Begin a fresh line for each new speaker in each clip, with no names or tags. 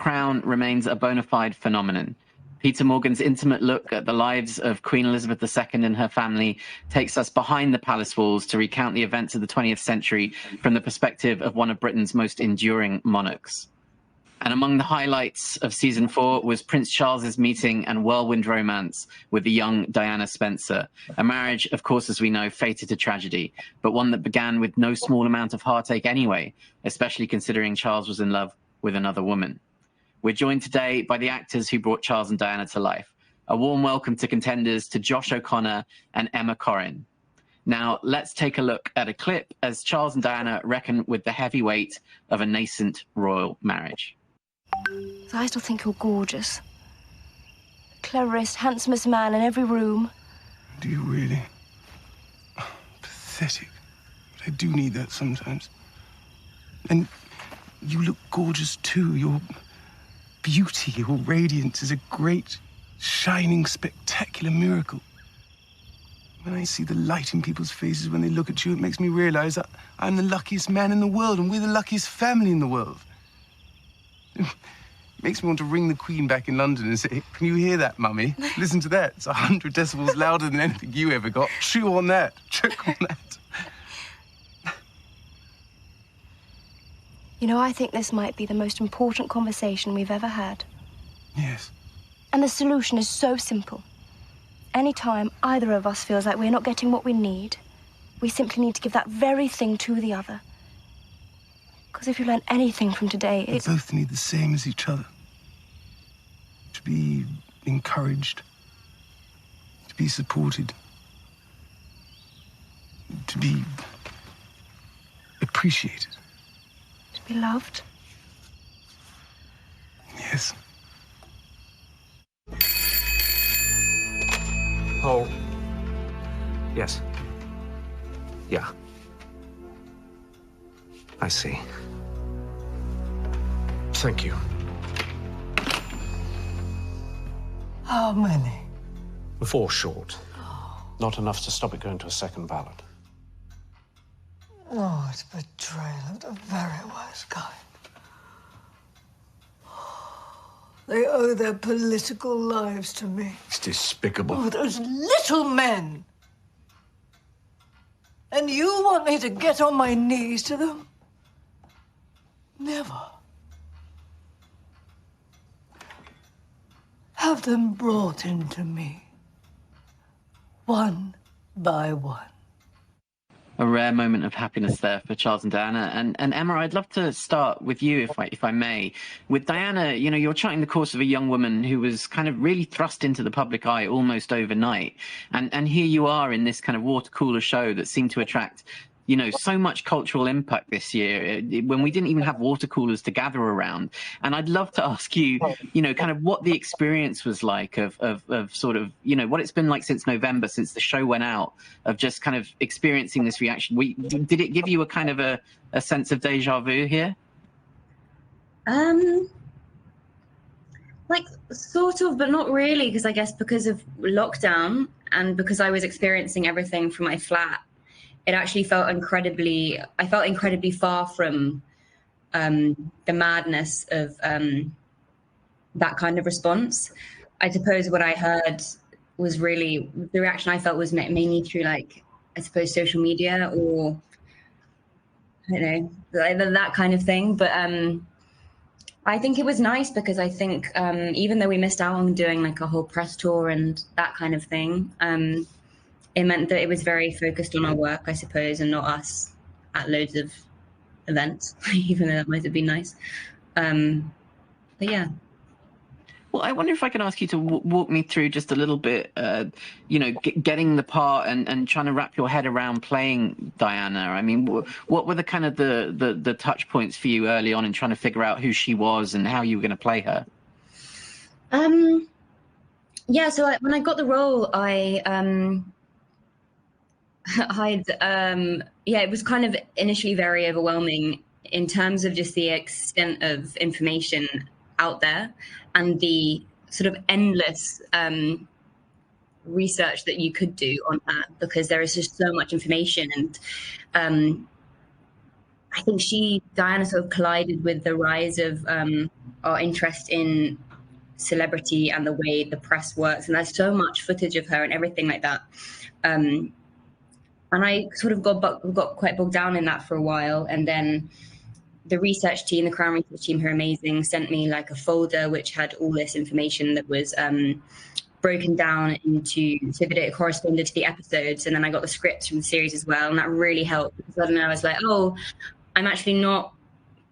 Crown remains a bona fide phenomenon. Peter Morgan's intimate look at the lives of Queen Elizabeth II and her family takes us behind the palace walls to recount the events of the 20th century from the perspective of one of Britain's most enduring monarchs. And among the highlights of season 4 was Prince Charles's meeting and whirlwind romance with the young Diana Spencer. A marriage, of course, as we know, fated to tragedy, but one that began with no small amount of heartache anyway, especially considering Charles was in love with another woman. We're joined today by the actors who brought Charles and Diana to life. A warm welcome to contenders to Josh O'Connor and Emma Corrin. Now, let's take a look at a clip as Charles and Diana reckon with the heavy weight of a nascent royal marriage.
I still think you're gorgeous. The cleverest, handsomest man in every room.
Do you really? Oh, pathetic. But I do need that sometimes. And you look gorgeous too. Your beauty, your radiance is a great, shining, spectacular miracle. When I see the light in people's faces when they look at you, it makes me realize that I'm the luckiest man in the world and we're the luckiest family in the world. It makes me want to ring the Queen back in London and say, "Can you hear that, Mummy? Listen to that. It's 100 decibels louder than anything you ever got. Chew on that. Choke on that."
You know, I think this might be the most important conversation we've ever had.
Yes.
And the solution is so simple. Anytime either of us feels like we're not getting what we need, we simply need to give that very thing to the other. Because if you learn anything from today,
We both need the same as each other. To be encouraged. To be supported. To be appreciated.
to be loved.
Yes.
Oh. Yes. Yeah. I see. Thank you.
How many?
4 short. Not enough to stop it going to a second ballot.
Oh, it's betrayal of the very worst kind. They owe their political lives to me.
It's despicable.
Oh, those little men! And you want me to get on my knees to them? Never. Have them brought into me, one by one.
A rare moment of happiness there for Charles and Diana. And Emma, I'd love to start with you, if I may. With Diana, you know, you're charting the course of a young woman who was kind of really thrust into the public eye almost overnight. And here you are in this kind of water cooler show that seemed to attract, you know, so much cultural impact this year when we didn't even have water coolers to gather around. And I'd love to ask you, you know, kind of what the experience was like of sort of, you know, what it's been like since November, since the show went out, of just kind of experiencing this reaction. Did it give you a kind of a sense of deja vu here?
Like sort of, but not really, because I guess because of lockdown and because I was experiencing everything from my flat, it actually felt incredibly far from the madness of that kind of response. I suppose what I heard was really, the reaction I felt was mainly through, like, I suppose social media or, I don't know, that kind of thing. But I think it was nice because I think even though we missed out on doing like a whole press tour and that kind of thing, it meant that it was very focused on our work, I suppose, and not us at loads of events, even though that might have been nice. But yeah.
Well, I wonder if I can ask you to walk me through just a little bit, you know, getting the part and trying to wrap your head around playing Diana. I mean, what were the kind of the touch points for you early on in trying to figure out who she was and how you were going to play her?
Yeah, so when I got the role, it was kind of initially very overwhelming in terms of just the extent of information out there and the sort of endless research that you could do on that, because there is just so much information. And I think Diana sort of collided with the rise of our interest in celebrity and the way the press works. And there's so much footage of her and everything like that. And I sort of got quite bogged down in that for a while. And then the research team, the Crown research team, who are amazing, sent me like a folder which had all this information that was broken down into, so that it corresponded to the episodes. And then I got the scripts from the series as well. And that really helped, because suddenly I was like, oh, I'm actually not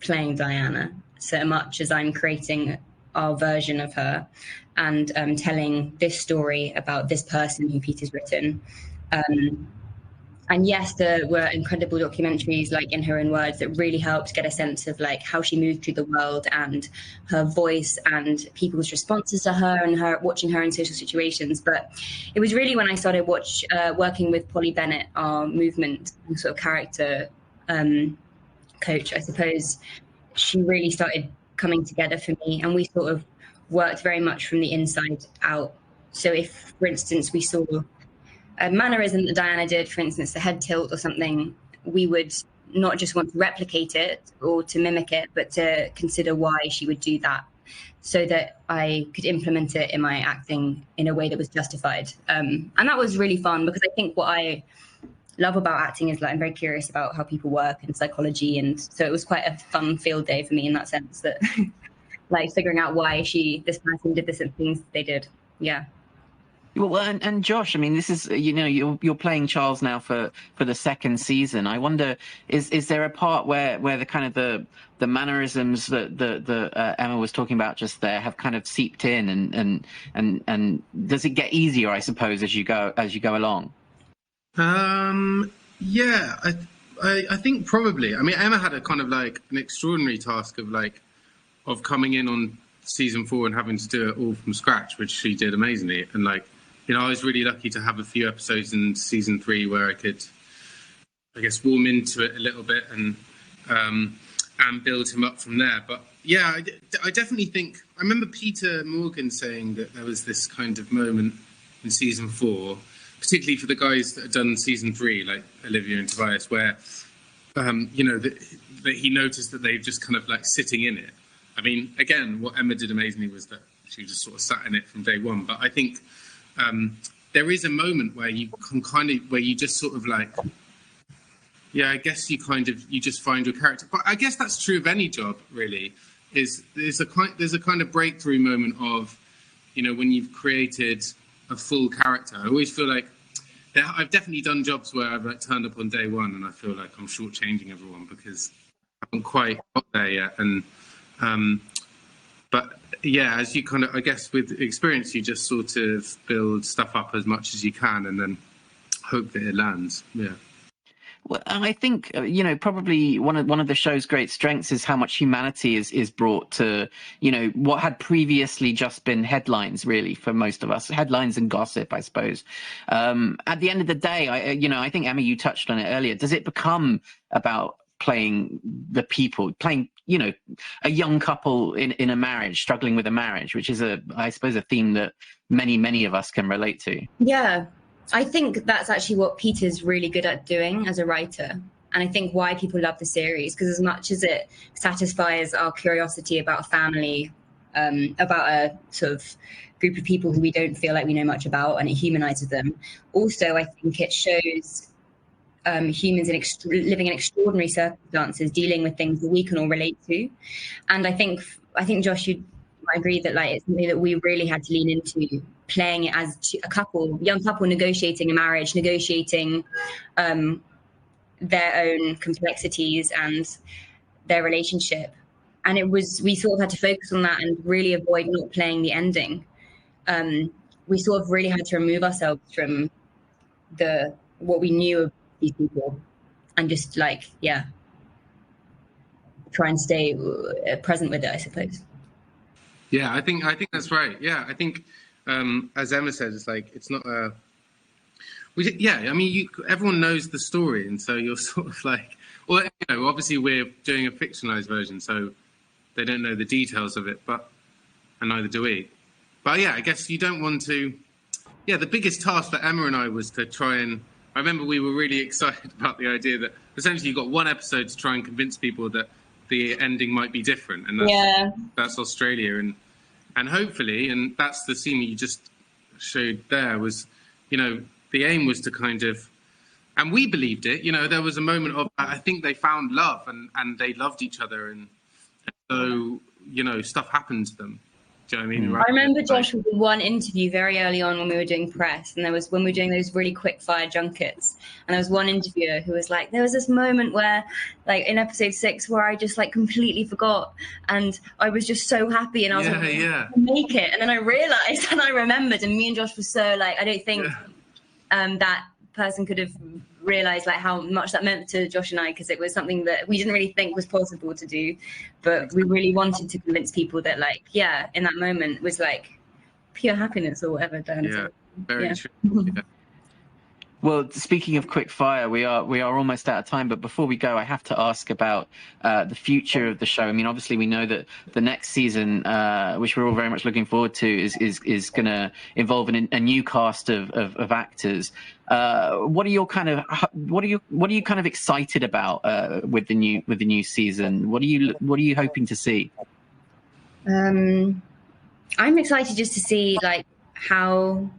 playing Diana so much as I'm creating our version of her and telling this story about this person who Peter's written. And yes, there were incredible documentaries, like In Her Own Words, that really helped get a sense of like how she moved through the world and her voice and people's responses to her and her watching her in social situations. But it was really when I started working with Polly Bennett, our movement sort of character coach, I suppose, she really started coming together for me, and we sort of worked very much from the inside out. So if, for instance, we saw a mannerism that Diana did, for instance, the head tilt or something, we would not just want to replicate it or to mimic it, but to consider why she would do that, so that I could implement it in my acting in a way that was justified. And that was really fun, because I think what I love about acting is like I'm very curious about how people work and psychology, and so it was quite a fun field day for me in that sense, that like figuring out why this person did the things they did. Yeah.
Well, and Josh, I mean, this is, you know, you're playing Charles now for the second season. I wonder, is there a part where the kind of the mannerisms that Emma was talking about just there have kind of seeped in, and does it get easier, I suppose, as you go along?
Yeah, I think probably. I mean, Emma had a kind of like an extraordinary task of coming in on season 4 and having to do it all from scratch, which she did amazingly. And like, you know, I was really lucky to have a few episodes in season 3 where I could, I guess, warm into it a little bit and build him up from there. But yeah, I definitely think, I remember Peter Morgan saying that there was this kind of moment in season 4, particularly for the guys that had done season 3, like Olivia and Tobias, where, you know, that he noticed that they've just kind of like sitting in it. I mean, again, what Emma did amazingly was that she just sort of sat in it from day one. But I think there is a moment where you can where you just sort of like, yeah, I guess you just find your character. But I guess that's true of any job, really. There's a kind of breakthrough moment of, you know, when you've created a full character. I always feel like I've definitely done jobs where I've like turned up on day one and I feel like I'm shortchanging everyone because I haven't quite got there yet. And but yeah, as you kind of, I guess with experience, you just sort of build stuff up as much as you can and then hope that it lands. Yeah.
Well, I think, you know, probably one of the show's great strengths is how much humanity is brought to, you know, what had previously just been headlines, really, for most of us, headlines and gossip, I suppose. At the end of the day, I think, Emma, you touched on it earlier. Does it become about playing the people, playing, you know, a young couple in a marriage, struggling with a marriage, which is I suppose a theme that many of us can relate to?
Yeah. I think that's actually what Peter's really good at doing as a writer. And I think why people love the series, because as much as it satisfies our curiosity about a family, about a sort of group of people who we don't feel like we know much about, and it humanizes them. Also, I think it shows humans living in extraordinary circumstances, dealing with things that we can all relate to. And I think Josh, you might agree that like it's something that we really had to lean into, playing it as a young couple negotiating a marriage, negotiating their own complexities and their relationship. And we sort of had to focus on that and really avoid not playing the ending. We sort of really had to remove ourselves from what we knew of these people and just like, yeah, try and stay present with it, I suppose.
Yeah, I think that's right. Yeah, I think as Emma said, it's like it's not a. I mean, everyone knows the story, and so you're sort of like, well, you know, obviously we're doing a fictionalized version, so they don't know the details of it, and neither do we. But yeah, I guess you don't want to. Yeah, the biggest task for Emma and I was to try and. I remember we were really excited about the idea that essentially you've got one episode to try and convince people that the ending might be different, and that's Australia, and hopefully, and that's the scene you just showed there, was, you know, the aim was to kind of, and we believed it, you know, there was a moment of, I think they found love and they loved each other, and so, you know, stuff happened to them. Do you know what I mean?
I remember Josh with one interview very early on when we were doing press, and there was when we were doing those really quick fire junkets, and there was one interviewer who was like, there was this moment where, like in episode 6, where I just like completely forgot, and I was just so happy, and I was like, make it, and then I realized and I remembered, and me and Josh were so like, I don't think that person could have realized like how much that meant to Josh and I, because it was something that we didn't really think was possible to do, but we really wanted to convince people that, like, yeah, in that moment was like pure happiness or whatever.
Very true. Yeah.
Well, speaking of quick fire, we are almost out of time. But before we go, I have to ask about the future of the show. I mean, obviously, we know that the next season, which we're all very much looking forward to, is going to involve a new cast of actors. What are you kind of excited about with the new season? What are you hoping to see?
I'm excited just to see like how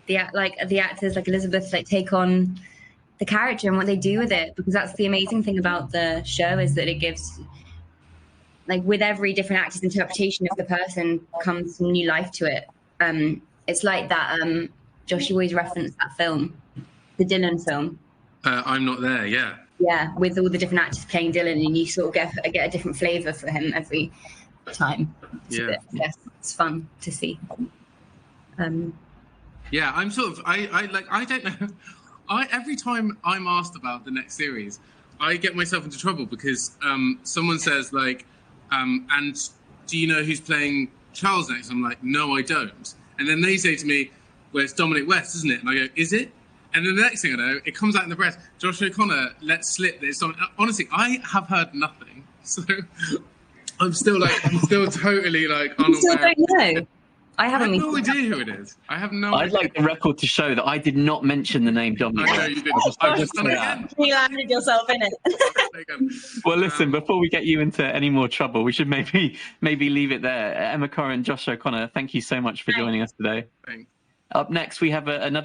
the actors like Elizabeth like take on the character and what they do with it, because that's the amazing thing about the show, is that it gives, like, with every different actor's interpretation of the person comes some new life to it. It's like that Josh, you always reference that film, the Dylan film.
I'm Not There.
Yeah, with all the different actors playing Dylan, and you sort of get a different flavor for him every time. It's fun to see.
Yeah, I'm sort of, I don't know. Every time I'm asked about the next series, I get myself into trouble because someone says like, and do you know who's playing Charles next? I'm like, no, I don't. And then they say to me, well, it's Dominic West, isn't it? And I go, is it? And then the next thing I know, it comes out in the press, Josh O'Connor lets slip that it's Dominic. Honestly, I have heard nothing. So I'm still totally like unaware.
You still don't know? I have
no idea who it is. I have no idea.
I'd like the record to show that I did not mention the name Dominic.
I know you did.
You landed yourself in it.
Well, listen, before we get you into any more trouble, we should maybe leave it there. Emma Corrin, Josh O'Connor, thank you so much for joining us today.
Thanks.
Up next, we have another